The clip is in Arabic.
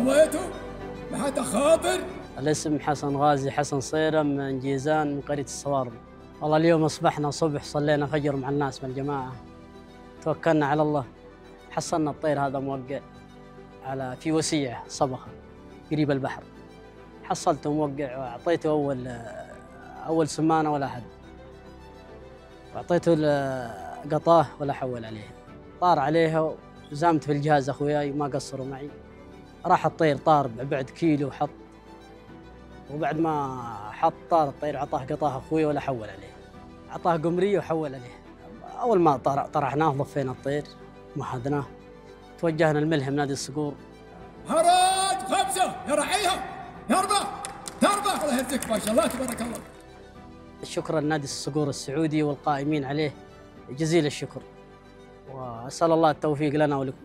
سويته؟ ما حد خاطر؟ الاسم حسن غازي حسن صيرم من جيزان من قرية الصوارم. والله اليوم أصبحنا صبح صلينا فجر مع الناس مع الجماعة، توكلنا على الله، حصلنا الطير هذا موقع في وسيع صبخة قريب البحر، حصلته موقع وأعطيته أول سمانة ولا حد، وأعطيته قطاه ولا حول عليه، طار عليها وزامت في الجهاز أخوياي ما قصروا معي، راح الطير طار بعد كيلو وحط، وبعد ما حط طار الطير عطاه قطاه أخوي ولا حول عليه، عطاه قمرية وحول عليه. أول ما طرحناه ضفينا الطير ومهدناه، توجهنا الملهم نادي الصقور. هرات 5 يرعيها يربح الله يهديك ما شاء الله تبارك الله. الشكر لنادي الصقور السعودي والقائمين عليه جزيل الشكر، وأسأل الله التوفيق لنا ولكم.